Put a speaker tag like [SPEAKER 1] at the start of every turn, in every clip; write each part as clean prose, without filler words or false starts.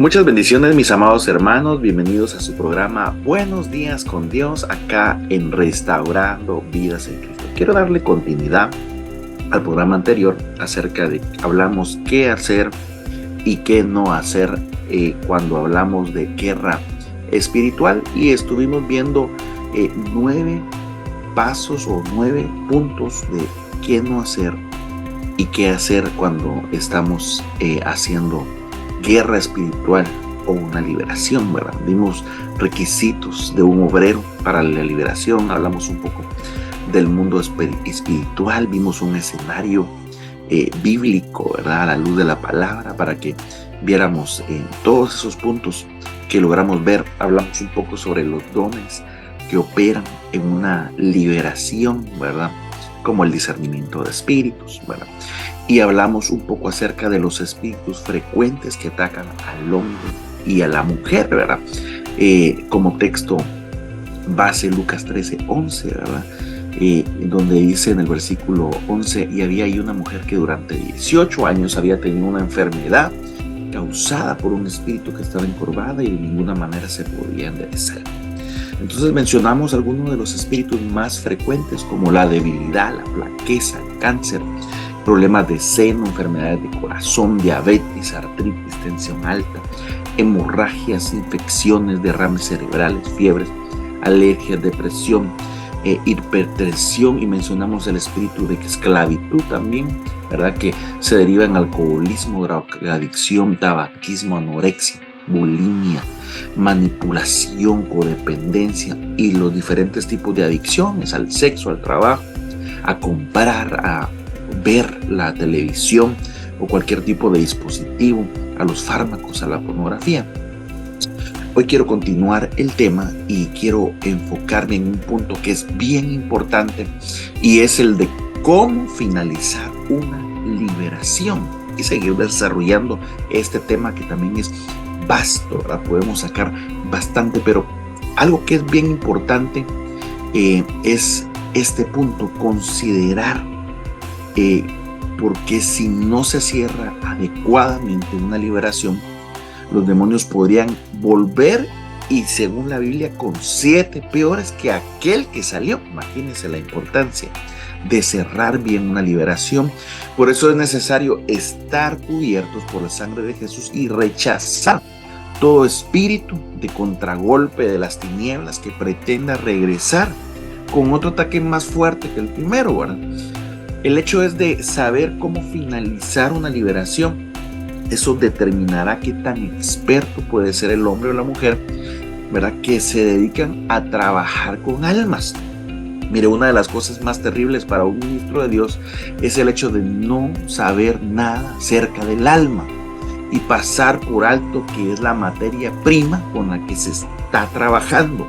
[SPEAKER 1] Muchas bendiciones, mis amados hermanos, bienvenidos a su programa Buenos Días con Dios, acá en Restaurando Vidas en Cristo. Quiero darle continuidad al programa anterior acerca de hablamos qué hacer y qué no hacer cuando hablamos de guerra espiritual, y estuvimos viendo 9 pasos o 9 puntos de qué no hacer y qué hacer cuando estamos haciendo guerra espiritual o una liberación, ¿verdad? Vimos requisitos de un obrero para la liberación, hablamos un poco del mundo espiritual, vimos un escenario bíblico, ¿verdad? A la luz de la palabra, para que viéramos todos esos puntos que logramos ver. Hablamos un poco sobre los dones que operan en una liberación, ¿verdad? Como el discernimiento de espíritus, ¿verdad? Y hablamos un poco acerca de los espíritus frecuentes que atacan al hombre y a la mujer, ¿verdad? Como texto base Lucas 13:11, ¿verdad? Donde dice en el versículo 11, y había ahí una mujer que durante 18 años había tenido una enfermedad causada por un espíritu que estaba encorvada y de ninguna manera se podía enderezar. Entonces mencionamos algunos de los espíritus más frecuentes, como la debilidad, la flaqueza, el cáncer, problemas de seno, enfermedades de corazón, diabetes, artritis, tensión alta, hemorragias, infecciones, derrames cerebrales, fiebres, alergias, depresión, hipertensión, y mencionamos el espíritu de esclavitud también, ¿verdad? Que se deriva en alcoholismo, drogadicción, tabaquismo, anorexia, bulimia, manipulación, codependencia y los diferentes tipos de adicciones al sexo, al trabajo, a comprar, a ver la televisión o cualquier tipo de dispositivo, a los fármacos, a la pornografía. Hoy quiero continuar el tema y quiero enfocarme en un punto que es bien importante, y es el de cómo finalizar una liberación y seguir desarrollando este tema, que también es vasto, ¿verdad? Podemos sacar bastante, pero algo que es bien importante es este punto, considerar porque si no se cierra adecuadamente una liberación, los demonios podrían volver, y según la Biblia, con 7 peores que aquel que salió. Imagínense la importancia de cerrar bien una liberación. Por eso es necesario estar cubiertos por la sangre de Jesús y rechazar todo espíritu de contragolpe de las tinieblas que pretenda regresar con otro ataque más fuerte que el primero, ¿verdad? El hecho es de saber cómo finalizar una liberación. Eso determinará qué tan experto puede ser el hombre o la mujer, ¿verdad? Que se dedican a trabajar con almas. Mire, una de las cosas más terribles para un ministro de Dios es el hecho de no saber nada acerca del alma y pasar por alto que es la materia prima con la que se está trabajando.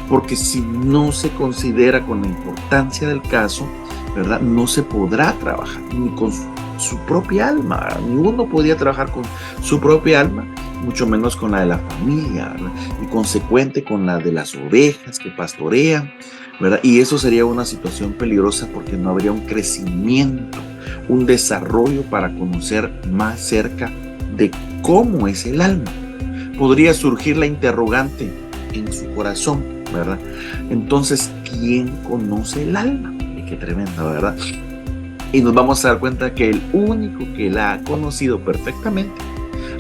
[SPEAKER 1] Porque si no se considera con la importancia del caso, ¿verdad? No se podrá trabajar ni con su propia alma. Ni uno podía trabajar con su propia alma, mucho menos con la de la familia, ¿verdad? Y consecuente con la de las ovejas que pastorean, ¿verdad? Y eso sería una situación peligrosa, porque no habría un crecimiento, un desarrollo para conocer más cerca de cómo es el alma. Podría surgir la interrogante en su corazón, ¿verdad? Entonces, ¿quién conoce el alma? Qué tremendo, ¿verdad? Y nos vamos a dar cuenta que el único que la ha conocido perfectamente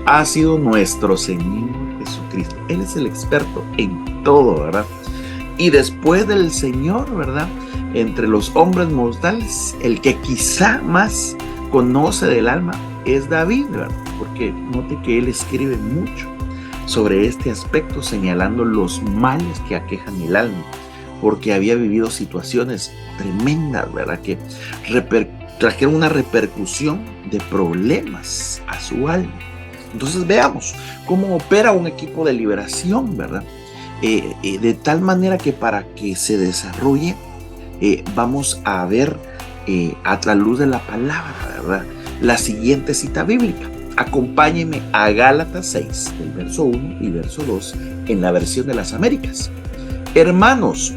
[SPEAKER 1] ha sido nuestro Señor Jesucristo. Él es el experto en todo, ¿verdad? Y después del Señor, ¿verdad? Entre los hombres mortales, el que quizá más conoce del alma es David, ¿verdad? Porque note que él escribe mucho sobre este aspecto, señalando los males que aquejan el alma, porque había vivido situaciones tremendas, ¿verdad? Que trajeron una repercusión de problemas a su alma. Entonces veamos cómo opera un equipo de liberación, ¿verdad? De tal manera que para que se desarrolle, vamos a ver a la luz de la palabra, ¿verdad? La siguiente cita bíblica. Acompáñenme a Gálatas 6, del verso 1 y verso 2, en la versión de las Américas. Hermanos,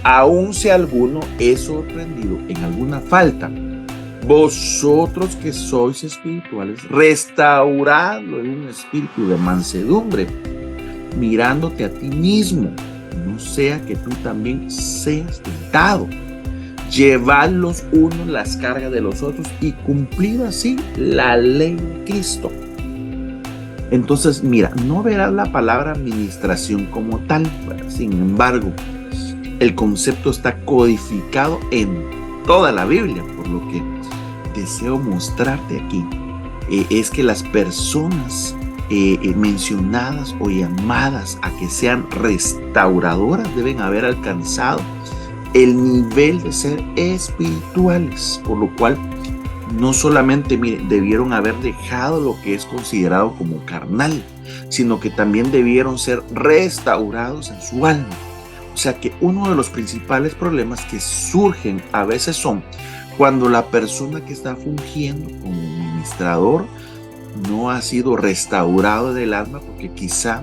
[SPEAKER 1] aun si alguno es sorprendido en alguna falta Vosotros que sois espirituales, restauradlo en un espíritu de mansedumbre, mirándote a ti mismo, no sea que tú también seas tentado. Llevad los unos las cargas de los otros y cumplid así la ley de Cristo. Entonces, mira, no verás la palabra administración como tal. Sin embargo, el concepto está codificado en toda la Biblia, por lo que deseo mostrarte aquí es que las personas mencionadas o llamadas a que sean restauradoras deben haber alcanzado el nivel de ser espirituales, por lo cual no solamente debieron haber dejado lo que es considerado como carnal, sino que también debieron ser restaurados en su alma. O sea que uno de los principales problemas que surgen a veces son cuando la persona que está fungiendo como ministrador no ha sido restaurado del alma porque quizá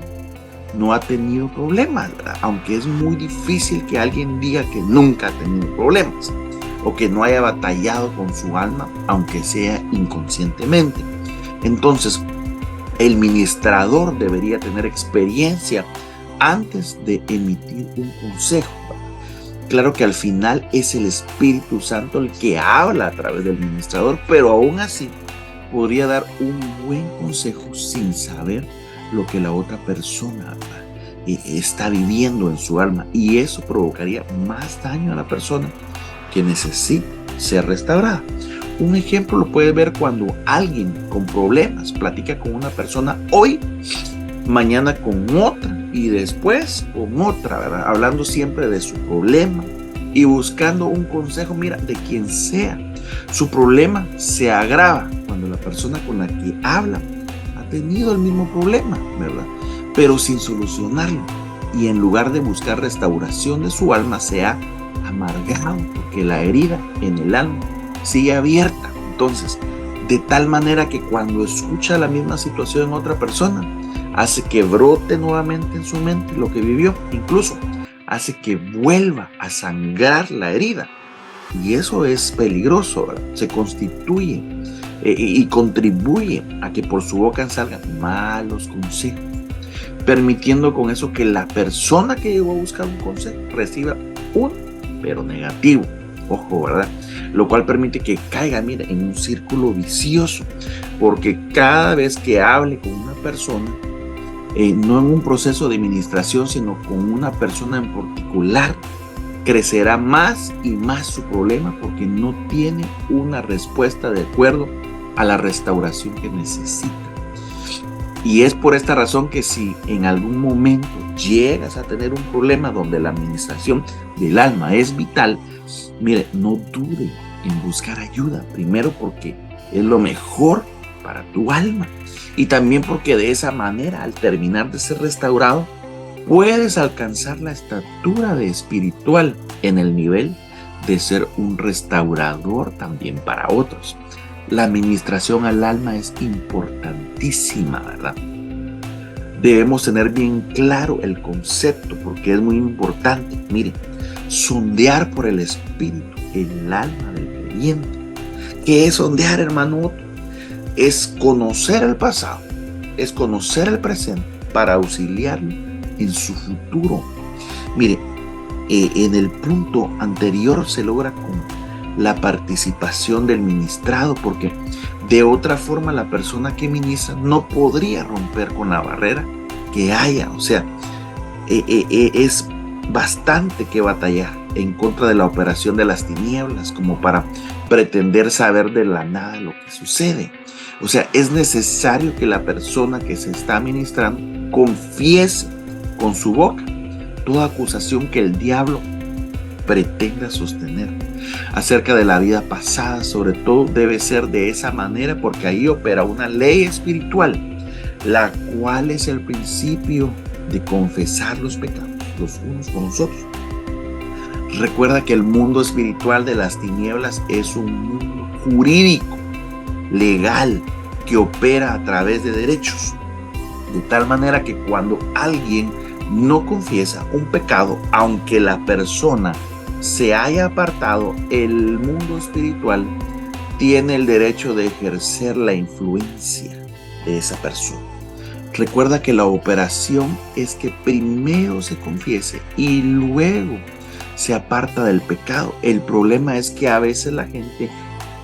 [SPEAKER 1] no ha tenido problemas, ¿verdad? Aunque es muy difícil que alguien diga que nunca ha tenido problemas o que no haya batallado con su alma, aunque sea inconscientemente. Entonces, el ministrador debería tener experiencia antes de emitir un consejo. Claro que al final es el Espíritu Santo el que habla a través del ministrador, pero aún así podría dar un buen consejo sin saber lo que la otra persona está viviendo en su alma, y eso provocaría más daño a la persona que necesita ser restaurada. Un ejemplo lo puedes ver cuando alguien con problemas platica con una persona hoy, mañana con otra y después con otra, ¿verdad? Hablando siempre de su problema y buscando un consejo, mira, de quien sea. Su problema se agrava cuando la persona con la que habla ha tenido el mismo problema, ¿verdad? Pero sin solucionarlo, y en lugar de buscar restauración de su alma se ha amargado porque la herida en el alma sigue abierta. Entonces, de tal manera que cuando escucha la misma situación en otra persona, hace que brote nuevamente en su mente lo que vivió, incluso hace que vuelva a sangrar la herida, y eso es peligroso, ¿verdad? Se constituye y contribuye a que por su boca salgan malos consejos, permitiendo con eso que la persona que llegó a buscar un consejo reciba uno, pero negativo, ojo, ¿verdad? Lo cual permite que caiga, mira, en un círculo vicioso, porque cada vez que hable con una persona, no en un proceso de administración, sino con una persona en particular, crecerá más y más su problema porque no tiene una respuesta de acuerdo a la restauración que necesita. Y es por esta razón que si en algún momento llegas a tener un problema donde la administración del alma es vital, mire, no dude en buscar ayuda. Primero porque es lo mejor para tu alma, y también porque de esa manera, al terminar de ser restaurado, puedes alcanzar la estatura de espiritual en el nivel de ser un restaurador también para otros. La administración al alma es importantísima, ¿verdad? Debemos tener bien claro el concepto porque es muy importante. Mire, sondear por el espíritu el alma del creyente. ¿Qué es sondear, hermano? Es conocer el pasado, es conocer el presente para auxiliarlo en su futuro. Mire, en el punto anterior se logra con la participación del ministrado, porque de otra forma la persona que ministra no podría romper con la barrera que haya. O sea, es bastante que batallar en contra de la operación de las tinieblas como para pretender saber de la nada lo que sucede. O sea, es necesario que la persona que se está ministrando confiese con su boca toda acusación que el diablo pretenda sostener acerca de la vida pasada. Sobre todo debe ser de esa manera porque ahí opera una ley espiritual, la cual es el principio de confesar los pecados los unos con los otros. Recuerda que el mundo espiritual de las tinieblas es un mundo jurídico, legal, que opera a través de derechos, de tal manera que cuando alguien no confiesa un pecado, aunque la persona se haya apartado, el mundo espiritual tiene el derecho de ejercer la influencia de esa persona. Recuerda que la operación es que primero se confiese y luego se aparta del pecado. El problema es que a veces la gente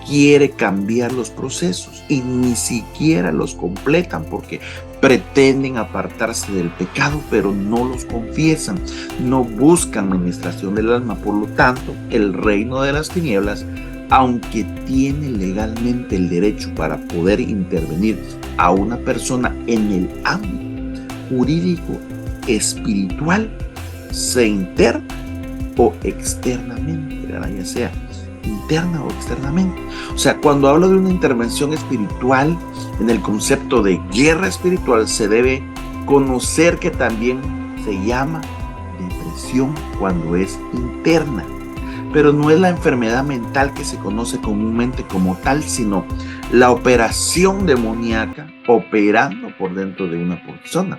[SPEAKER 1] quiere cambiar los procesos y ni siquiera los completan porque pretenden apartarse del pecado, pero no los confiesan, no buscan administración del alma. Por lo tanto, el reino de las tinieblas, aunque tiene legalmente el derecho para poder intervenir a una persona en el ámbito jurídico espiritual, se interna o externamente, ¿verdad? Ya sea interna o externamente. O sea, cuando hablo de una intervención espiritual, en el concepto de guerra espiritual, se debe conocer que también se llama depresión cuando es interna. Pero no es la enfermedad mental que se conoce comúnmente como tal, sino la operación demoníaca operando por dentro de una persona,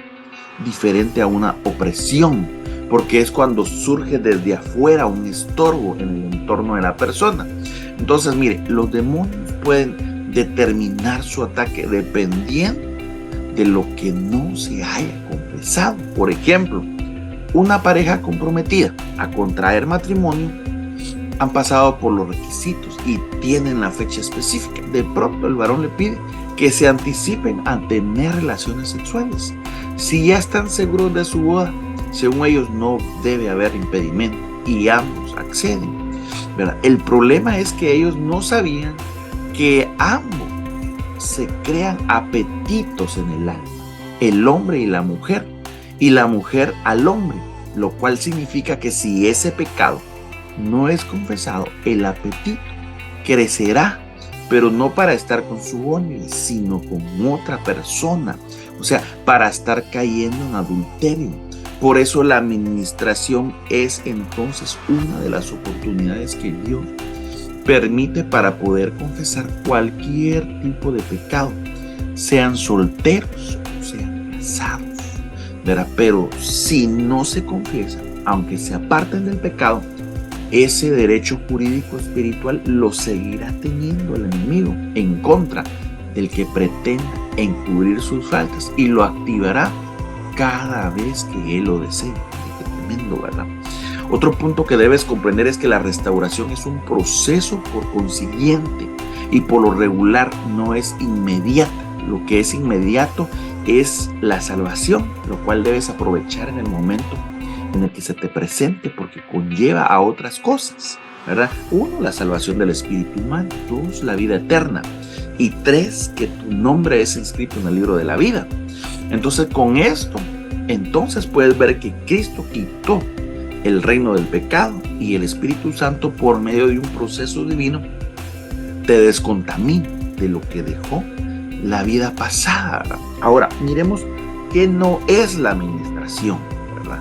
[SPEAKER 1] diferente a una opresión, porque es cuando surge desde afuera un estorbo en el entorno de la persona. Entonces, mire, los demonios pueden determinar su ataque dependiendo de lo que no se haya confesado. Por ejemplo, una pareja comprometida a contraer matrimonio han pasado por los requisitos y tienen la fecha específica. De pronto el varón le pide que se anticipen a tener relaciones sexuales. Si ya están seguros de su boda, según ellos no debe haber impedimento y ambos acceden, ¿verdad? El problema es que ellos no sabían que ambos se crean apetitos en el alma, el hombre y la mujer al hombre, lo cual significa que si ese pecado no es confesado, el apetito crecerá, pero no para estar con su cónyuge, sino con otra persona, o sea, para estar cayendo en adulterio. Por eso la administración es entonces una de las oportunidades que Dios permite para poder confesar cualquier tipo de pecado, sean solteros o sean casados, ¿verdad? Pero si no se confiesa, aunque se aparten del pecado, ese derecho jurídico espiritual lo seguirá teniendo el enemigo en contra del que pretenda encubrir sus faltas y lo activará cada vez que él lo desee. Qué tremendo, ¿verdad? Otro punto que debes comprender es que la restauración es un proceso por consiguiente y por lo regular no es inmediata. Lo que es inmediato es la salvación, lo cual debes aprovechar en el momento en el que se te presente porque conlleva a otras cosas, ¿verdad? 1, la salvación del espíritu humano. 2, la vida eterna. Y 3, que tu nombre es inscrito en el libro de la vida. Entonces, con esto, entonces puedes ver que Cristo quitó el reino del pecado y el Espíritu Santo, por medio de un proceso divino, te descontamina de lo que dejó la vida pasada, ¿verdad? Ahora, miremos que no es la administración, ¿verdad?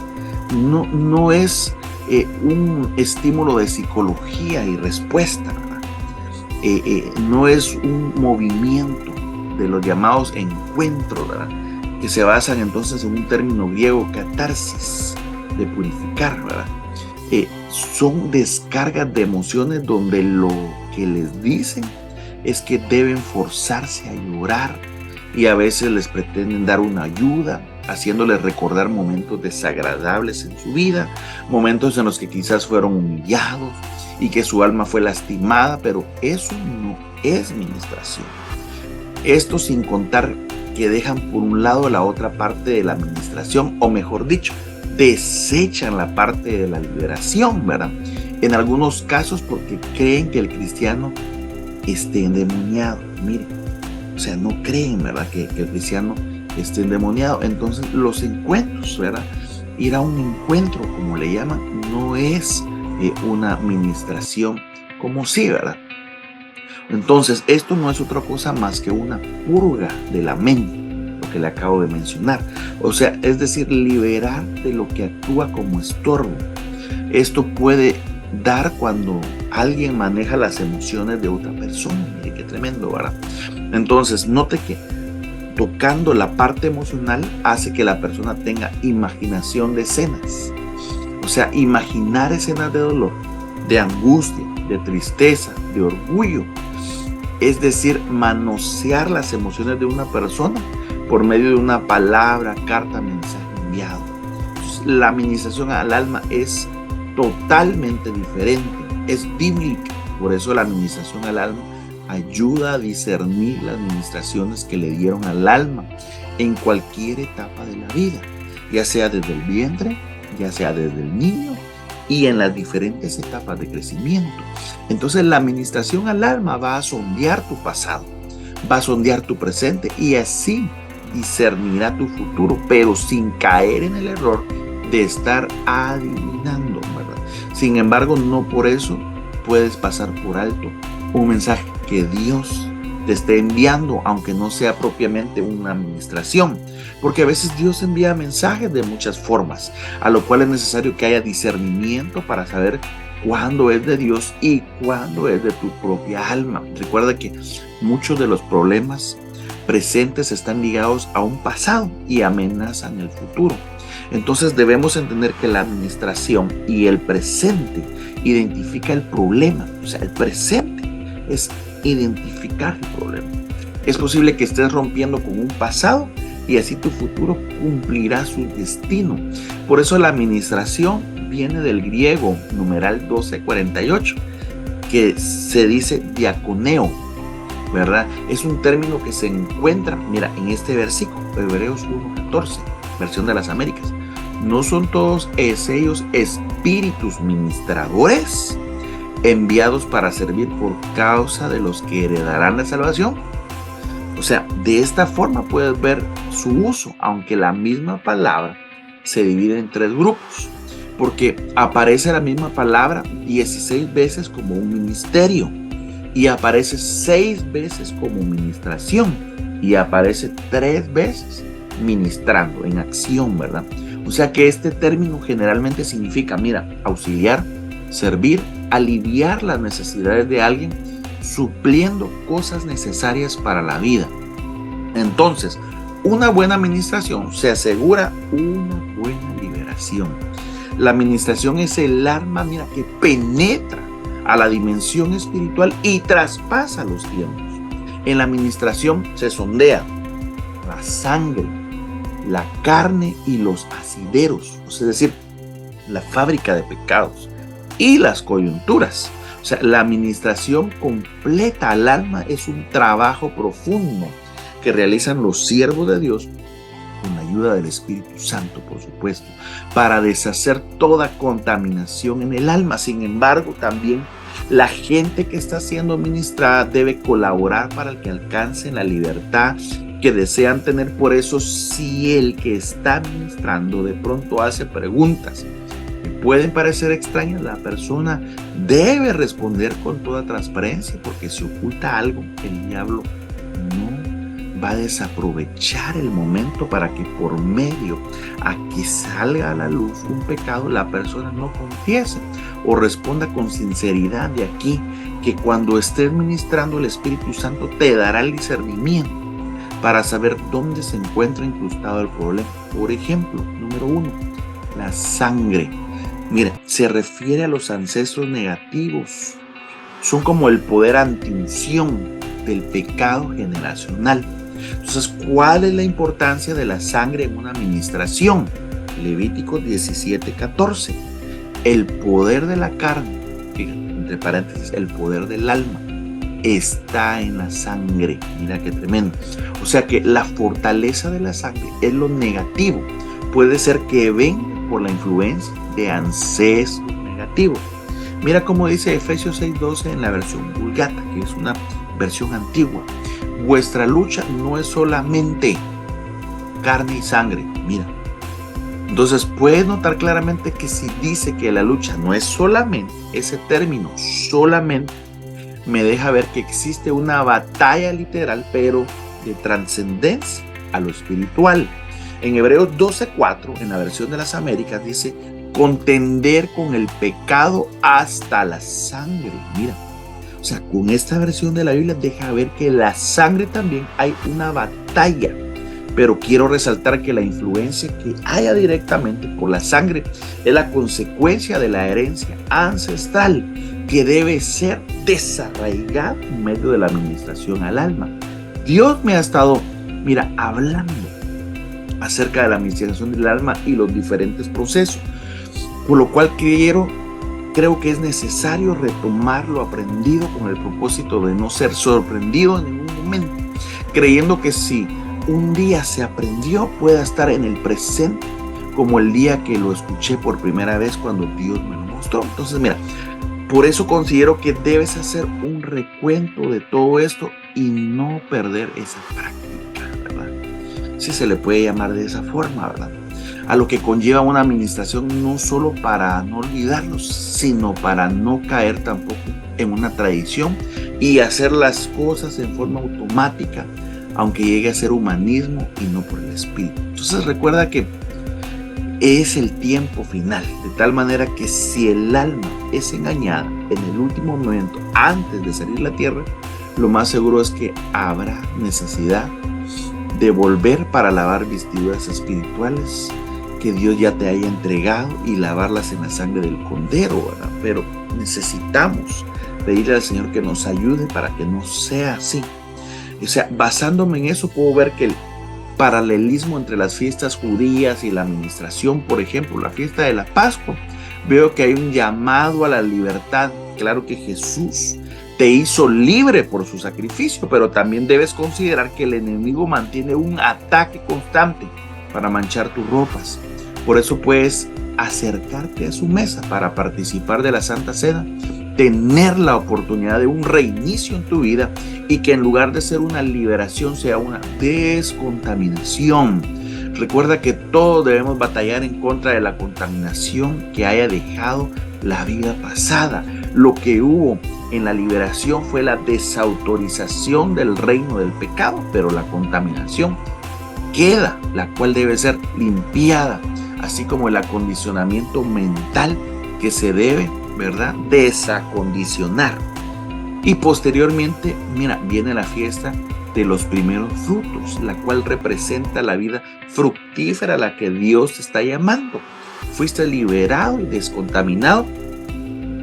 [SPEAKER 1] No es un estímulo de psicología y respuesta, ¿verdad? No es un movimiento de los llamados encuentros, ¿verdad? Que se basan entonces en un término griego, catarsis, de purificar, ¿verdad? Son descargas de emociones donde lo que les dicen es que deben forzarse a llorar y a veces les pretenden dar una ayuda, haciéndoles recordar momentos desagradables en su vida, momentos en los que quizás fueron humillados y que su alma fue lastimada, pero eso no es ministración. Esto sin contar que dejan por un lado la otra parte de la administración, o mejor dicho, desechan la parte de la liberación, ¿verdad? En algunos casos porque creen que el cristiano esté endemoniado. Miren, o sea, no creen, ¿verdad? Que el cristiano esté endemoniado. Entonces los encuentros, ¿verdad? Ir a un encuentro, como le llaman, no es una administración como sí, ¿verdad? Entonces esto no es otra cosa más que una purga de la mente, lo que le acabo de mencionar. O sea, es decir, liberar de lo que actúa como estorbo. Esto puede dar cuando alguien maneja las emociones de otra persona. Mire qué tremendo, ¿verdad? Entonces, note que tocando la parte emocional hace que la persona tenga imaginación de escenas. O sea, imaginar escenas de dolor, de angustia, de tristeza, de orgullo. es decir, manosear las emociones de una persona por medio de una palabra, carta, mensaje enviado. Entonces, la ministración al alma es totalmente diferente, es bíblica. Por eso la administración al alma ayuda a discernir las ministraciones que le dieron al alma en cualquier etapa de la vida, ya sea desde el vientre, ya sea desde el niño y en las diferentes etapas de crecimiento. Entonces la administración al alma va a sondear tu pasado, va a sondear tu presente y así discernirá tu futuro, pero sin caer en el error de estar adivinando, ¿verdad? Sin embargo, no por eso puedes pasar por alto un mensaje que Dios te esté enviando, aunque no sea propiamente una administración, porque a veces Dios envía mensajes de muchas formas, a lo cual es necesario que haya discernimiento para saber cuándo es de Dios y cuándo es de tu propia alma. Recuerda que muchos de los problemas presentes están ligados a un pasado y amenazan el futuro. Entonces debemos entender que la administración y el presente identifica el problema. O sea, el presente es identificar el problema. Es posible que estés rompiendo con un pasado y así tu futuro cumplirá su destino. Por eso la administración viene del griego numeral 1248, que se dice diaconeo, ¿verdad? Es un término que se encuentra, mira, en este versículo, Hebreos 1:14, versión de las Américas. ¿No son todos ellos espíritus ministradores enviados para servir por causa de los que heredarán la salvación? O sea, de esta forma puedes ver su uso, aunque la misma palabra se divide en 3 grupos, porque aparece la misma palabra 16 veces como un ministerio, y aparece 6 veces como ministración, y aparece 3 veces ministrando, en acción, ¿verdad? O sea que este término generalmente significa, mira, auxiliar, servir, aliviar las necesidades de alguien, supliendo cosas necesarias para la vida. Entonces, una buena administración se asegura una buena liberación. La administración es el arma, mira, que penetra a la dimensión espiritual y traspasa los tiempos. En la administración se sondea la sangre, la carne y los asideros, es decir, la fábrica de pecados y las coyunturas. O sea, la administración completa al alma es un trabajo profundo que realizan los siervos de Dios con la ayuda del Espíritu Santo, por supuesto, para deshacer toda contaminación en el alma. Sin embargo, también la gente que está siendo ministrada debe colaborar para que alcancen la libertad que desean tener. Por eso, si el que está ministrando de pronto hace preguntas que pueden parecer extrañas, la persona debe responder con toda transparencia, porque si oculta algo, el diablo no va a desaprovechar el momento para que por medio a que salga a la luz un pecado, la persona no confiese o responda con sinceridad. De aquí que cuando estés ministrando, el Espíritu Santo te dará el discernimiento para saber dónde se encuentra incrustado el problema. Por ejemplo, número 1, la sangre. Mira, se refiere a los ancestros negativos. Son como el poder antiunción del pecado generacional. Entonces, ¿cuál es la importancia de la sangre en una administración? Levítico 17:14. El poder de la carne, fíjate, entre paréntesis, el poder del alma, está en la sangre. Mira qué tremendo. O sea que la fortaleza de la sangre es lo negativo. Puede ser que venga por la influencia de ancestros negativos. Mira cómo dice Efesios 6:12 en la versión Vulgata, que es una versión antigua. Vuestra lucha no es solamente carne y sangre. Mira. Entonces puedes notar claramente que si dice que la lucha no es solamente, ese término solamente me deja ver que existe una batalla literal, pero de trascendencia a lo espiritual. En Hebreos 12:4, en la versión de las Américas, dice contender con el pecado hasta la sangre. Mira, o sea, con esta versión de la Biblia deja ver que la sangre también hay una batalla. Pero quiero resaltar que la influencia que haya directamente por la sangre es la consecuencia de la herencia ancestral que debe ser desarraigado en medio de la administración al alma. Dios me ha estado, hablando acerca de la administración del alma y los diferentes procesos, por lo cual creo que es necesario retomar lo aprendido con el propósito de no ser sorprendido en ningún momento, creyendo que si un día se aprendió, pueda estar en el presente como el día que lo escuché por primera vez cuando Dios me lo mostró. Entonces, por eso considero que debes hacer un recuento de todo esto y no perder esa práctica, ¿verdad? Si se le puede llamar de esa forma, ¿verdad? A lo que conlleva una administración, no solo para no olvidarlos, sino para no caer tampoco en una tradición y hacer las cosas en forma automática, aunque llegue a ser humanismo y no por el espíritu. Entonces recuerda que es el tiempo final, de tal manera que si el alma es engañada en el último momento antes de salir a la tierra, lo más seguro es que habrá necesidad de volver para lavar vestiduras espirituales que Dios ya te haya entregado y lavarlas en la sangre del Cordero, ¿verdad? Pero necesitamos pedirle al Señor que nos ayude para que no sea así. O sea, basándome en eso, puedo ver que el paralelismo entre las fiestas judías y la administración, por ejemplo, la fiesta de la Pascua, veo que hay un llamado a la libertad. Claro que Jesús te hizo libre por su sacrificio, pero también debes considerar que el enemigo mantiene un ataque constante para manchar tus ropas. Por eso puedes acercarte a su mesa para participar de la Santa Cena, tener la oportunidad de un reinicio en tu vida y que en lugar de ser una liberación sea una descontaminación. Recuerda que todos debemos batallar en contra de la contaminación que haya dejado la vida pasada. Lo que hubo en la liberación fue la desautorización del reino del pecado, pero la contaminación queda, la cual debe ser limpiada, así como el acondicionamiento mental que se debe, ¿verdad?, desacondicionar. Y posteriormente, viene la fiesta de los primeros frutos, la cual representa la vida fructífera a la que Dios te está llamando. Fuiste liberado y descontaminado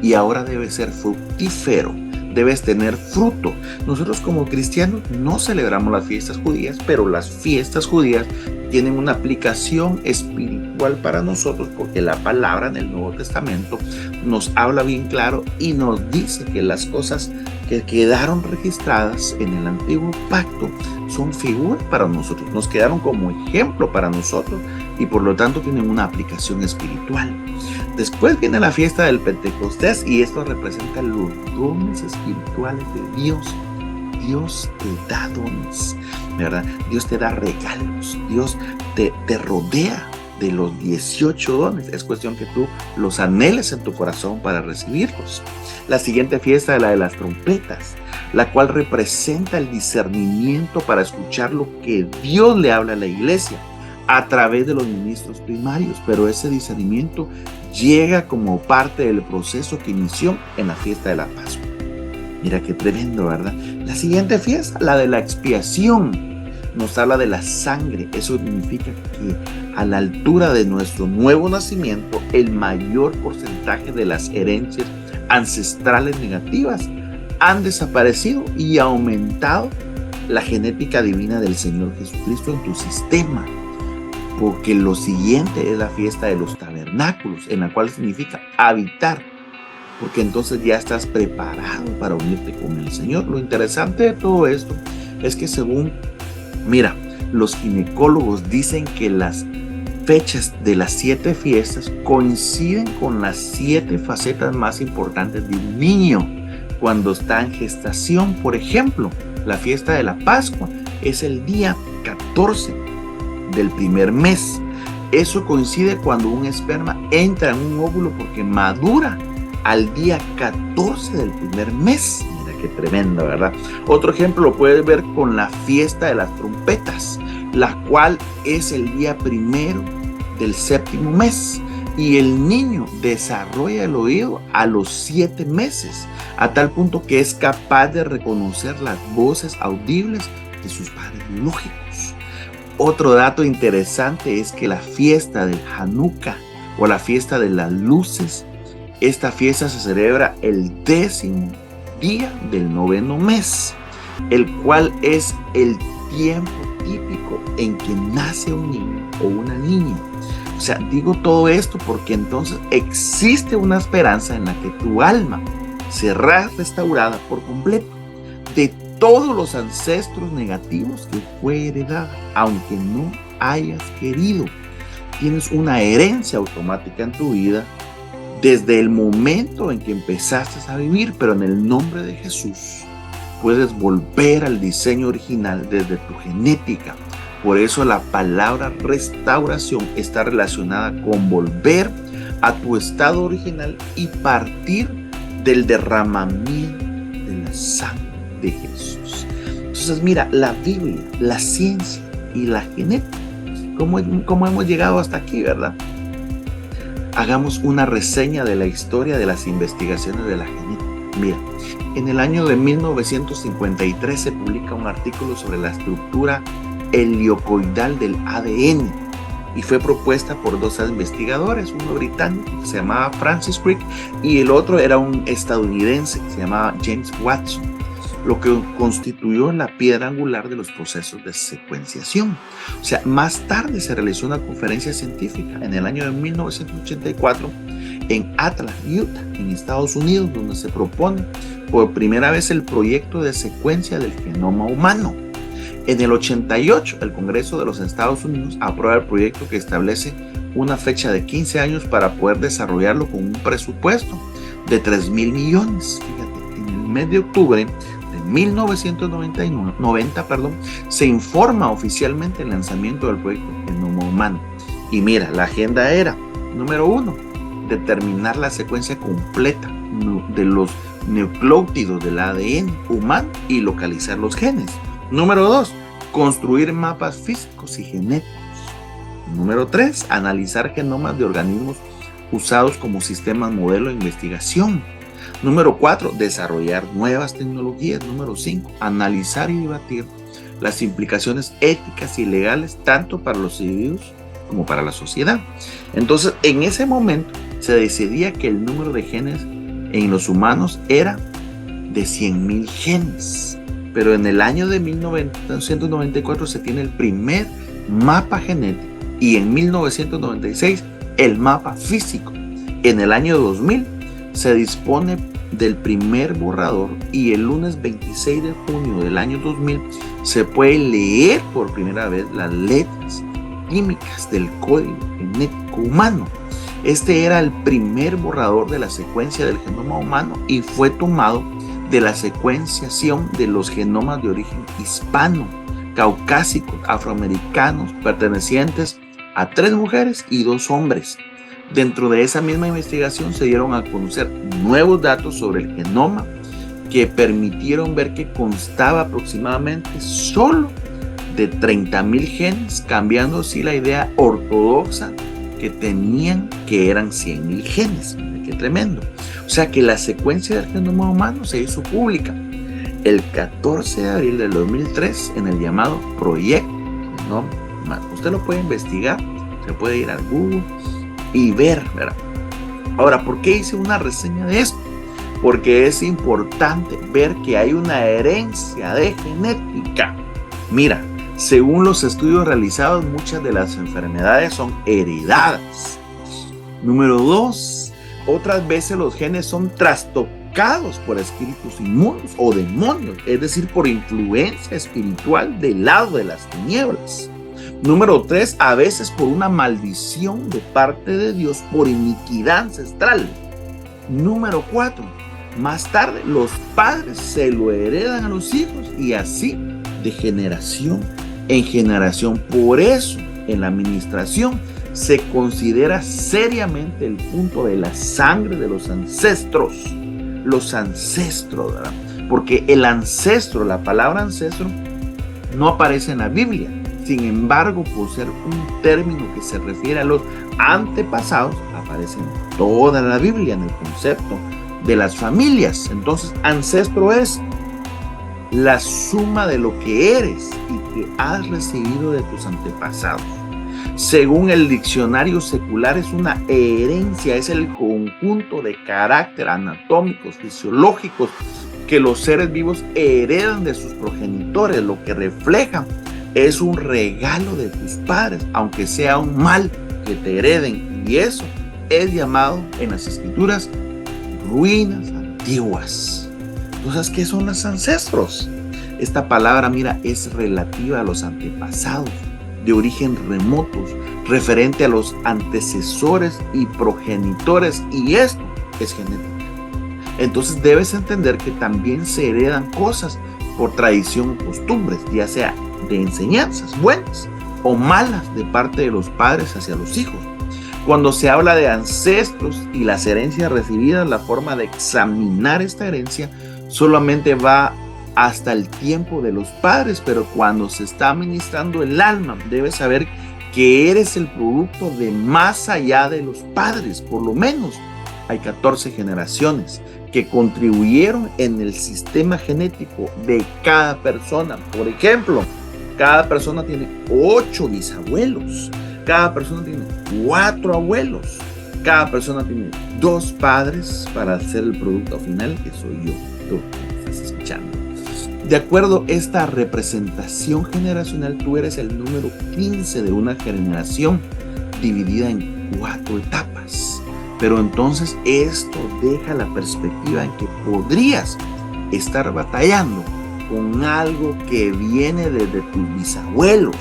[SPEAKER 1] y ahora debes ser fructífero, debes tener fruto. Nosotros como cristianos no celebramos las fiestas judías, pero las fiestas judías tienen una aplicación espiritual para nosotros, porque la palabra en el Nuevo Testamento nos habla bien claro y nos dice que las cosas que quedaron registradas en el antiguo pacto son figuras para nosotros, nos quedaron como ejemplo para nosotros y por lo tanto tienen una aplicación espiritual. Después viene la fiesta del Pentecostés y esto representa los dones espirituales de Dios. Dios te da dones, ¿verdad? Dios te da regalos, Dios te rodea de los 18 dones. Es cuestión que tú los anheles en tu corazón para recibirlos. La siguiente fiesta es la de las trompetas, la cual representa el discernimiento para escuchar lo que Dios le habla a la iglesia a través de los ministros primarios, pero ese discernimiento llega como parte del proceso que inició en la fiesta de la Pascua. Mira qué tremendo, ¿verdad? La siguiente fiesta, la de la expiación, nos habla de la sangre. Eso significa que a la altura de nuestro nuevo nacimiento, el mayor porcentaje de las herencias ancestrales negativas han desaparecido y ha aumentado la genética divina del Señor Jesucristo en tu sistema. Porque lo siguiente es la fiesta de los tabernáculos, en la cual significa habitar, porque entonces ya estás preparado para unirte con el Señor. Lo interesante de todo esto es que según, los ginecólogos dicen que las fechas de las 7 fiestas coinciden con las 7 facetas más importantes de un niño cuando está en gestación. Por ejemplo, la fiesta de la Pascua es el día 14 del primer mes. Eso coincide cuando un esperma entra en un óvulo porque madura al día 14 del primer mes. Mira qué tremendo, ¿verdad? Otro ejemplo lo puedes ver con la fiesta de las trompetas, la cual es el día 1 del 7º mes. Y el niño desarrolla el oído a los 7 meses, a tal punto que es capaz de reconocer las voces audibles de sus padres biológicos. Otro dato interesante es que la fiesta del Hanukkah o la fiesta de las luces, esta fiesta se celebra el 10º día del 9º mes, el cual es el tiempo típico en que nace un niño o una niña. O sea, digo todo esto porque entonces existe una esperanza en la que tu alma será restaurada por completo de todos los ancestros negativos que fue heredada, aunque no hayas querido. Tienes una herencia automática en tu vida desde el momento en que empezaste a vivir, pero en el nombre de Jesús puedes volver al diseño original desde tu genética. Por eso la palabra restauración está relacionada con volver a tu estado original y partir del derramamiento de la sangre de Jesús. Entonces mira, la Biblia, la ciencia y la genética, ¿cómo hemos llegado hasta aquí, verdad? Hagamos una reseña de la historia de las investigaciones de la genética. Mira, en el año de 1953 se publica un artículo sobre la estructura helicoidal del ADN y fue propuesta por dos investigadores, uno británico que se llamaba Francis Crick y el otro era un estadounidense que se llamaba James Watson, lo que constituyó la piedra angular de los procesos de secuenciación. O sea, más tarde se realizó una conferencia científica en el año de 1984 en Atlanta, Utah, en Estados Unidos, donde se propone por primera vez el proyecto de secuencia del genoma humano. En el 88, el Congreso de los Estados Unidos aprueba el proyecto que establece una fecha de 15 años para poder desarrollarlo con un presupuesto de 3,000 millones. Fíjate, en el mes de octubre de 1990, se informa oficialmente el lanzamiento del proyecto Genoma Humano. Y mira, la agenda era, número 1, determinar la secuencia completa de los nucleótidos del ADN humano y localizar los genes. Número 2, construir mapas físicos y genéticos. Número 3, analizar genomas de organismos usados como sistemas modelo de investigación. Número 4, desarrollar nuevas tecnologías. Número 5, analizar y debatir las implicaciones éticas y legales tanto para los individuos como para la sociedad. Entonces, en ese momento se decidía que el número de genes en los humanos era de 100,000 genes. Pero en el año de 1994 se tiene el primer mapa genético y en 1996 el mapa físico. En el año 2000 se dispone del primer borrador y el lunes 26 de junio del año 2000 se puede leer por primera vez las letras químicas del código genético humano. Este era el primer borrador de la secuencia del genoma humano y fue tomado de la secuenciación de los genomas de origen hispano, caucásicos, afroamericanos, pertenecientes a 3 mujeres y 2 hombres. Dentro de esa misma investigación se dieron a conocer nuevos datos sobre el genoma que permitieron ver que constaba aproximadamente solo de 30,000 genes, cambiando así la idea ortodoxa que tenían que eran 100,000 genes. ¡Qué tremendo! O sea que la secuencia del genoma humano se hizo pública el 14 de abril del 2003 en el llamado Proyecto Genoma Humano. Usted lo puede investigar, se puede ir al Google y ver, ¿verdad? Ahora, ¿por qué hice una reseña de esto? Porque es importante ver que hay una herencia de genética. Mira, según los estudios realizados, muchas de las enfermedades son heredadas. Número 2, otras veces los genes son trastocados por espíritus inmundos o demonios, es decir, por influencia espiritual del lado de las tinieblas. Número 3, a veces por una maldición de parte de Dios por iniquidad ancestral. Número 4, más tarde los padres se lo heredan a los hijos y así de generación en generación. Por eso en la administración se considera seriamente el punto de la sangre de los ancestros, ¿verdad? Porque el ancestro, la palabra ancestro, no aparece en la Biblia. Sin embargo, por ser un término que se refiere a los antepasados, aparece en toda la Biblia, en el concepto de las familias. Entonces, ancestro es la suma de lo que eres y que has recibido de tus antepasados. Según el diccionario secular, es una herencia, es el conjunto de carácter anatómicos, fisiológicos que los seres vivos heredan de sus progenitores. Lo que refleja es un regalo de tus padres, aunque sea un mal que te hereden. Y eso es llamado en las escrituras ruinas antiguas. Entonces, ¿qué son los ancestros? Esta palabra, mira, es relativa a los antepasados de origen remotos, referente a los antecesores y progenitores, y esto es genética. Entonces debes entender que también se heredan cosas por tradición o costumbres, ya sea de enseñanzas buenas o malas de parte de los padres hacia los hijos. Cuando se habla de ancestros y las herencias recibidas, la forma de examinar esta herencia solamente va hasta el tiempo de los padres, pero cuando se está administrando el alma, debes saber que eres el producto de más allá de los padres. Por lo menos hay 14 generaciones que contribuyeron en el sistema genético de cada persona. Por ejemplo, cada persona tiene 8 bisabuelos, cada persona tiene 4 abuelos, cada persona tiene 2 padres para hacer el producto final, que soy yo, tú que estás escuchando. De acuerdo a esta representación generacional, tú eres el número 15 de una generación dividida en 4 etapas. Pero entonces esto deja la perspectiva en que podrías estar batallando con algo que viene desde tus bisabuelos,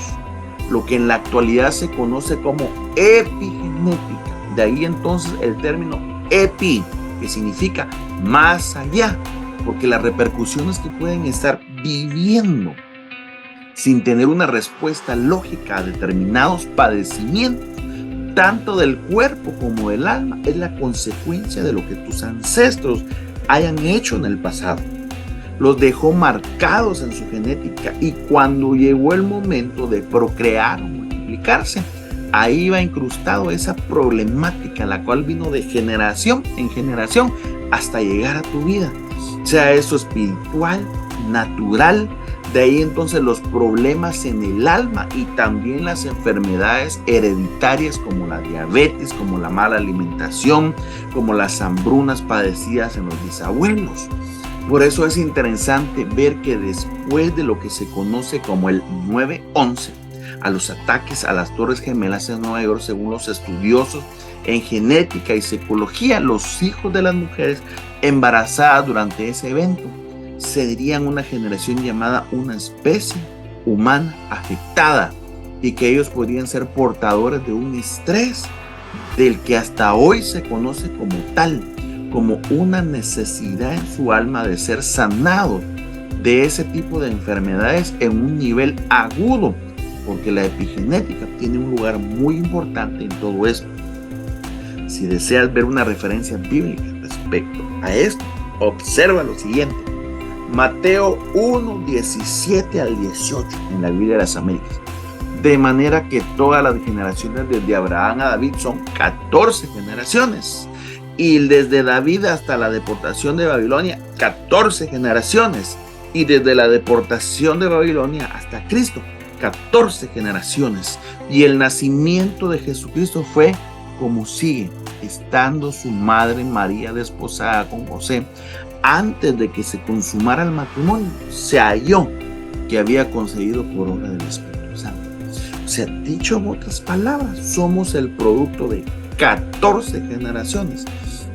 [SPEAKER 1] lo que en la actualidad se conoce como epigenética. De ahí entonces el término epi, que significa más allá, porque las repercusiones que pueden estar viviendo sin tener una respuesta lógica a determinados padecimientos, tanto del cuerpo como del alma, es la consecuencia de lo que tus ancestros hayan hecho en el pasado. Los dejó marcados en su genética, y cuando llegó el momento de procrear o multiplicarse, ahí va incrustado esa problemática, la cual vino de generación en generación hasta llegar a tu vida. Sea eso espiritual, natural. De ahí entonces los problemas en el alma y también las enfermedades hereditarias como la diabetes, como la mala alimentación, como las hambrunas padecidas en los bisabuelos. Por eso es interesante ver que después de lo que se conoce como el 9/11, a los ataques a las Torres Gemelas en Nueva York, según los estudiosos en genética y psicología, los hijos de las mujeres embarazadas durante ese evento serían una generación llamada una especie humana afectada, y que ellos podrían ser portadores de un estrés del que hasta hoy se conoce como tal, como una necesidad en su alma de ser sanado de ese tipo de enfermedades en un nivel agudo, porque la epigenética tiene un lugar muy importante en todo esto. Si deseas ver una referencia bíblica respecto a esto, observa lo siguiente. Mateo 1, 17 al 18 en la Biblia de las Américas. De manera que todas las generaciones desde Abraham a David son 14 generaciones. Y desde David hasta la deportación de Babilonia, 14 generaciones. Y desde la deportación de Babilonia hasta Cristo, 14 generaciones. Y el nacimiento de Jesucristo fue como sigue: estando su madre María desposada con José, antes de que se consumara el matrimonio, se halló que había concebido por obra del Espíritu Santo. O sea, dicho en otras palabras, somos el producto de 14 generaciones.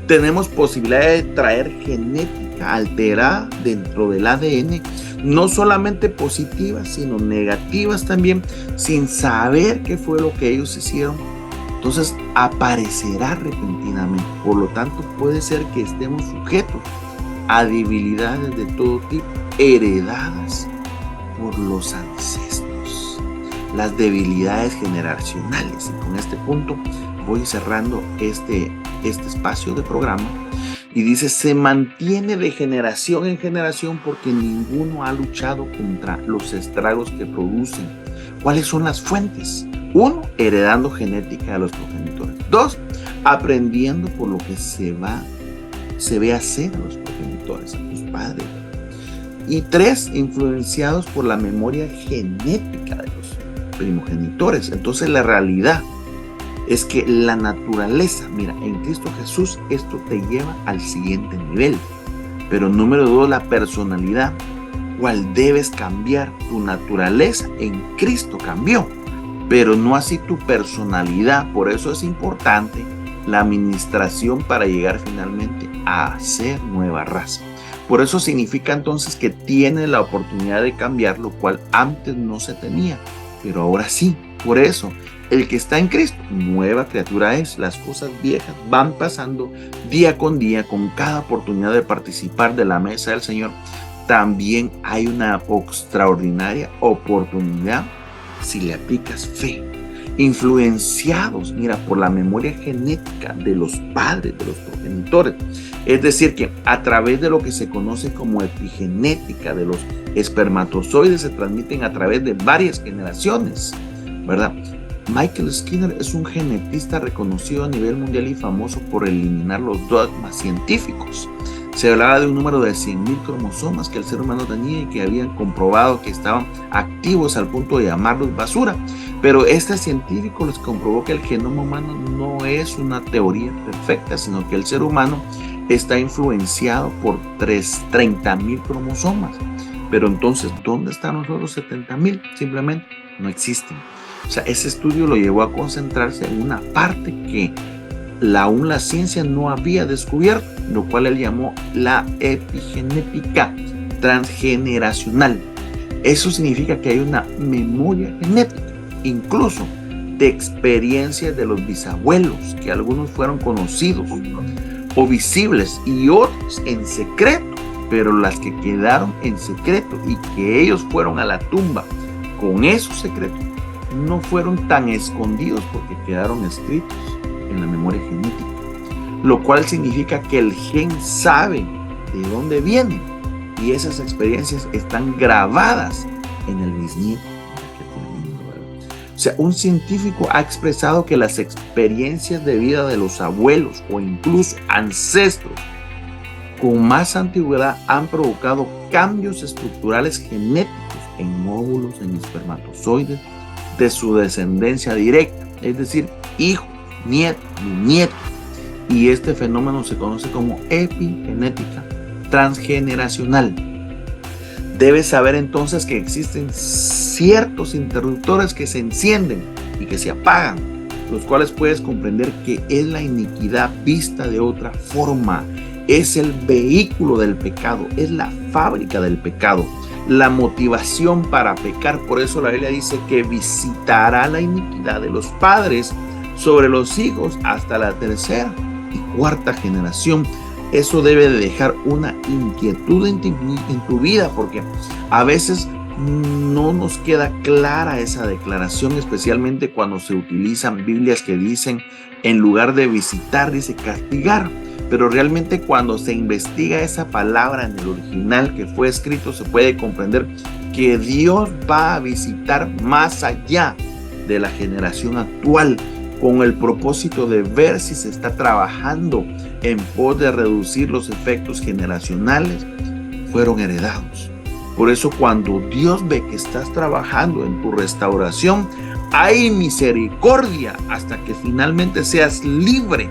[SPEAKER 1] Tenemos posibilidad de traer genética alterada dentro del ADN, no solamente positivas, sino negativas también, sin saber qué fue lo que ellos hicieron. Entonces aparecerá repentinamente. Por lo tanto, puede ser que estemos sujetos a debilidades de todo tipo, heredadas por los ancestros, las debilidades generacionales. Y con este punto voy cerrando este espacio de programa. Y dice: se mantiene de generación en generación porque ninguno ha luchado contra los estragos que producen. ¿Cuáles son las fuentes? 1, heredando genética de los progenitores. 2, aprendiendo por lo que se ve hacer a los progenitores, a tus padres. Y 3, influenciados por la memoria genética de los primogenitores. Entonces la realidad es que la naturaleza, mira, en Cristo Jesús esto te lleva al siguiente nivel. Pero número 2, la personalidad. ¿Cuál debes cambiar? Tu naturaleza en Cristo cambió, pero no así tu personalidad. Por eso es importante la administración para llegar finalmente a ser nueva raza. Por eso significa entonces que tienes la oportunidad de cambiar, lo cual antes no se tenía, pero ahora sí. Por eso, el que está en Cristo, nueva criatura es. Las cosas viejas van pasando día con día, con cada oportunidad de participar de la mesa del Señor. También hay una extraordinaria oportunidad si le aplicas fe. Influenciados, mira, por la memoria genética de los padres, de los progenitores. Es decir, que a través de lo que se conoce como epigenética de los espermatozoides se transmiten a través de varias generaciones, ¿verdad? Michael Skinner es un genetista reconocido a nivel mundial y famoso por eliminar los dogmas científicos. Se hablaba de un número de 100.000 cromosomas que el ser humano tenía y que habían comprobado que estaban activos al punto de llamarlos basura. Pero este científico les comprobó que el genoma humano no es una teoría perfecta, sino que el ser humano está influenciado por 30.000 cromosomas. Pero entonces, ¿dónde están los otros 70.000? Simplemente no existen. O sea, ese estudio lo llevó a concentrarse en una parte que aún la ciencia no había descubierto, lo cual él llamó la epigenética transgeneracional. Eso significa que hay una memoria genética, incluso de experiencias de los bisabuelos, que algunos fueron conocidos o visibles y otros en secreto, pero las que quedaron en secreto y que ellos fueron a la tumba con esos secretos no fueron tan escondidos porque quedaron escritos en la memoria genética, lo cual significa que el gen sabe de dónde viene y esas experiencias están grabadas en el bisnieto. O sea, un científico ha expresado que las experiencias de vida de los abuelos o incluso ancestros con más antigüedad han provocado cambios estructurales genéticos en óvulos, en espermatozoides de su descendencia directa, es decir, hijos, nietos, bisnietos. Y este fenómeno se conoce como epigenética transgeneracional. Debes saber entonces que existen ciertos interruptores que se encienden y que se apagan, los cuales puedes comprender que es la iniquidad vista de otra forma. Es el vehículo del pecado, es la fábrica del pecado, la motivación para pecar. Por eso la Biblia dice que visitará la iniquidad de los padres sobre los hijos hasta la tercera y cuarta generación. Eso debe de dejar una inquietud en tu vida, porque a veces no nos queda clara esa declaración, especialmente cuando se utilizan Biblias que dicen, en lugar de visitar, dice castigar. Pero realmente cuando se investiga esa palabra en el original que fue escrito, se puede comprender que Dios va a visitar más allá de la generación actual, con el propósito de ver si se está trabajando en pos de reducir los efectos generacionales fueron heredados. Por eso cuando Dios ve que estás trabajando en tu restauración, hay misericordia hasta que finalmente seas libre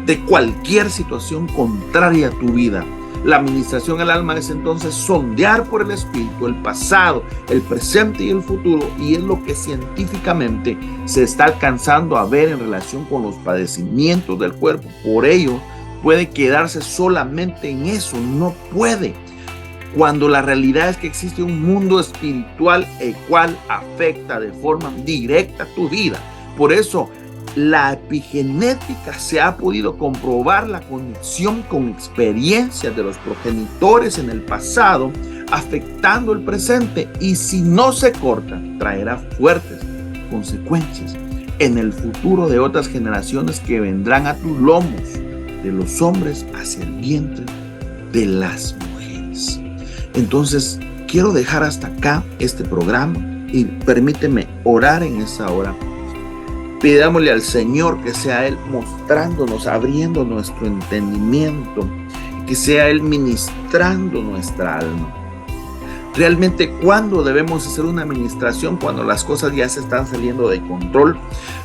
[SPEAKER 1] de cualquier situación contraria a tu vida. La administración al alma es entonces sondear por el espíritu el pasado, el presente y el futuro, y es lo que científicamente se está alcanzando a ver en relación con los padecimientos del cuerpo. Por ello, puede quedarse solamente en eso, no puede. Cuando la realidad es que existe un mundo espiritual el cual afecta de forma directa tu vida. Por eso, la epigenética se ha podido comprobar la conexión con experiencias de los progenitores en el pasado, afectando el presente, y si no se corta, traerá fuertes consecuencias en el futuro de otras generaciones que vendrán a tus lomos, de los hombres hacia el vientre de las mujeres. Entonces, quiero dejar hasta acá este programa y permíteme orar en esta hora. Pidámosle al Señor que sea Él mostrándonos, abriendo nuestro entendimiento, que sea Él ministrando nuestra alma. Realmente, ¿cuándo debemos hacer una administración? Cuando las cosas ya se están saliendo de control,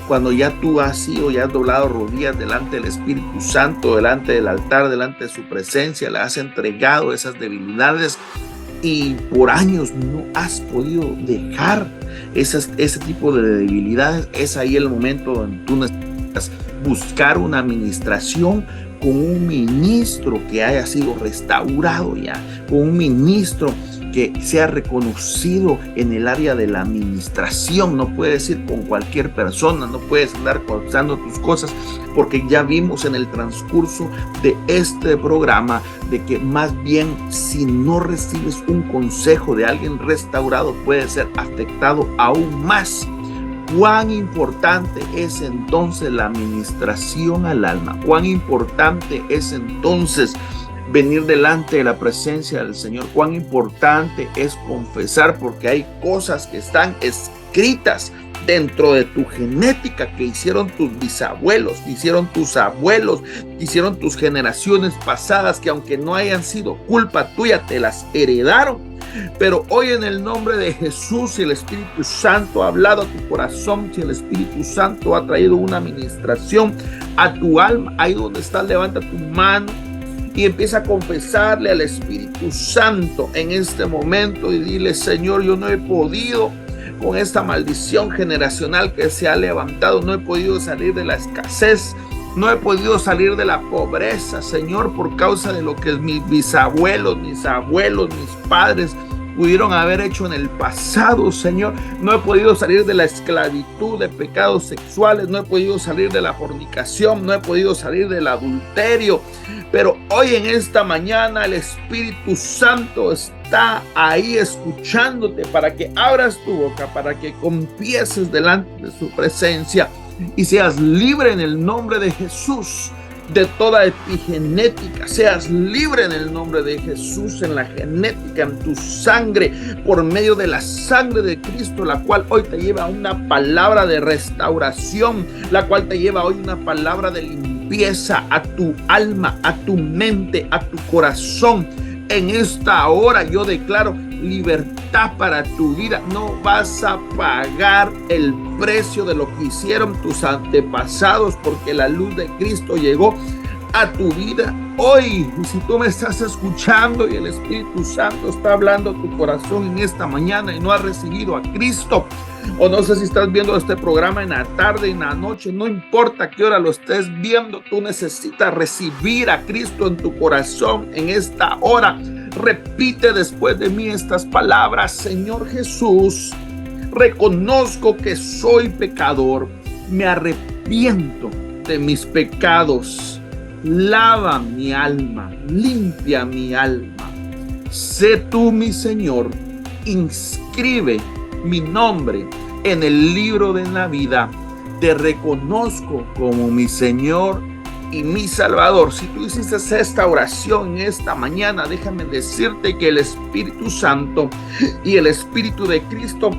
[SPEAKER 1] cuando ya tú has ido, ya has doblado rodillas delante del Espíritu Santo, delante del altar, delante de su presencia, le has entregado esas debilidades y por años no has podido dejar ese tipo de debilidades. Es ahí el momento donde tú necesitas buscar una administración con un ministro que haya sido restaurado ya, con un ministro que sea reconocido en el área de la administración. No puedes ir con cualquier persona, no puedes andar causando tus cosas, porque ya vimos en el transcurso de este programa de que más bien si no recibes un consejo de alguien restaurado, puedes ser afectado aún más. Cuán importante es entonces la administración al alma, cuán importante es entonces venir delante de la presencia del Señor, cuán importante es confesar, porque hay cosas que están escritas dentro de tu genética que hicieron tus bisabuelos, que hicieron tus abuelos, que hicieron tus generaciones pasadas, que aunque no hayan sido culpa tuya, te las heredaron. Pero hoy, en el nombre de Jesús, si el Espíritu Santo ha hablado a tu corazón, si el Espíritu Santo ha traído una administración a tu alma, ahí donde estás, levanta tu mano y empieza a confesarle al Espíritu Santo en este momento y dile: Señor, yo no he podido con esta maldición generacional que se ha levantado, no he podido salir de la escasez, no he podido salir de la pobreza, Señor, por causa de lo que mis bisabuelos, mis abuelos, mis padres pudieron haber hecho en el pasado, Señor. No he podido salir de la esclavitud de pecados sexuales, no he podido salir de la fornicación, no he podido salir del adulterio. Pero hoy, en esta mañana, el Espíritu Santo está ahí escuchándote para que abras tu boca, para que confieses delante de su presencia y seas libre en el nombre de Jesús de toda epigenética. Seas libre en el nombre de Jesús, en la genética, en tu sangre, por medio de la sangre de Cristo, la cual hoy te lleva una palabra de restauración, la cual te lleva hoy una palabra de limpieza a tu alma, a tu mente, a tu corazón. En esta hora yo declaro libertad para tu vida. No vas a pagar el precio de lo que hicieron tus antepasados, porque la luz de Cristo llegó a tu vida hoy. Y si tú me estás escuchando y el Espíritu Santo está hablando a tu corazón en esta mañana y no has recibido a Cristo, o no sé si estás viendo este programa en la tarde, en la noche, no importa qué hora lo estés viendo, tú necesitas recibir a Cristo en tu corazón en esta hora. Repite después de mí estas palabras: Señor Jesús, reconozco que soy pecador, me arrepiento de mis pecados, lava mi alma, limpia mi alma, sé tú mi Señor, inscribe mi nombre en el libro de la vida, te reconozco como mi Señor y mi Salvador. Si tú hiciste esta oración en esta mañana, déjame decirte que el Espíritu Santo y el Espíritu de Cristo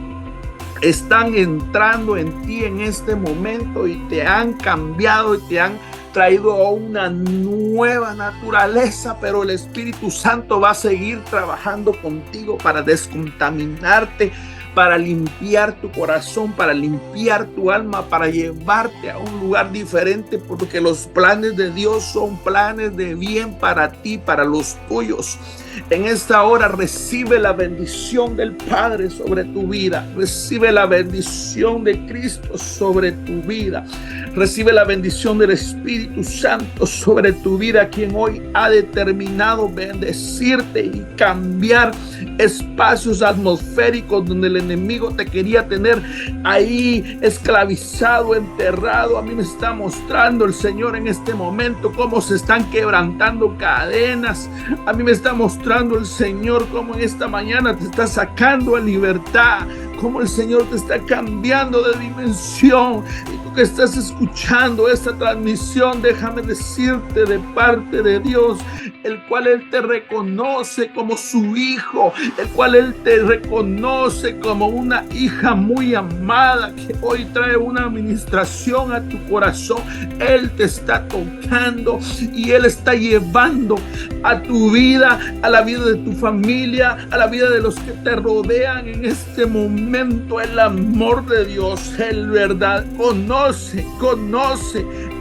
[SPEAKER 1] están entrando en ti en este momento y te han cambiado y te han traído a una nueva naturaleza, pero el Espíritu Santo va a seguir trabajando contigo para descontaminarte, para limpiar tu corazón, para limpiar tu alma, para llevarte a un lugar diferente, porque los planes de Dios son planes de bien para ti, para los tuyos. En esta hora recibe la bendición del Padre sobre tu vida, recibe la bendición de Cristo sobre tu vida, recibe la bendición del Espíritu Santo sobre tu vida, quien hoy ha determinado bendecirte y cambiar espacios atmosféricos donde el enemigo te quería tener ahí esclavizado, enterrado. A mí me está mostrando el Señor en este momento cómo se están quebrantando cadenas. A mí me está mostrando el Señor cómo en esta mañana te está sacando a libertad, cómo el Señor te está cambiando de dimensión. Y tú
[SPEAKER 2] tú que estás escuchando esta transmisión, déjame decirte de parte de Dios, el cual Él te reconoce como su hijo, el cual Él te reconoce como una hija muy amada, que hoy trae una administración a tu corazón. Él te está tocando y Él está llevando a tu vida, a la vida de tu familia, a la vida de los que te rodean en este momento. El amor de Dios, el verdad, conoce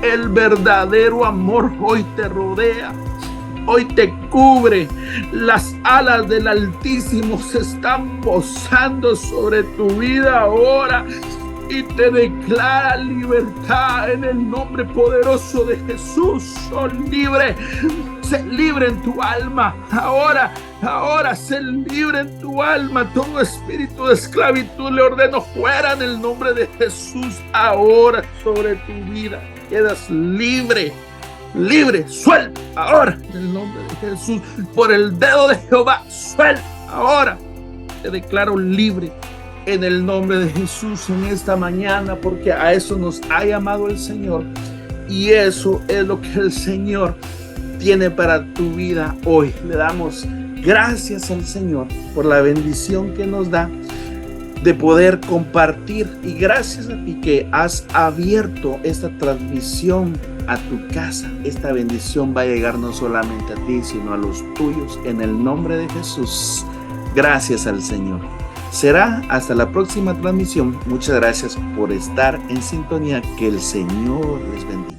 [SPEAKER 2] el verdadero amor. Hoy te rodea, hoy te cubre. Las alas del Altísimo se están posando sobre tu vida ahora y te declara libertad en el nombre poderoso de Jesús. Son libre. Sé libre en tu alma. Ahora sé libre en tu alma. Todo espíritu de esclavitud le ordeno fuera en el nombre de Jesús. Ahora sobre tu vida quedas libre. Libre, suelta ahora en el nombre de Jesús. Por el dedo de Jehová, suelta ahora. Te declaro libre en el nombre de Jesús en esta mañana, porque a eso nos ha llamado el Señor y eso es lo que el Señor tiene para tu vida hoy. Le damos gracias al Señor por la bendición que nos da de poder compartir, y gracias a ti que has abierto esta transmisión a tu casa. Esta bendición va a llegar no solamente a ti, sino a los tuyos en el nombre de Jesús. Gracias al Señor. Será hasta la próxima transmisión. Muchas gracias por estar en sintonía. Que el Señor les bendiga.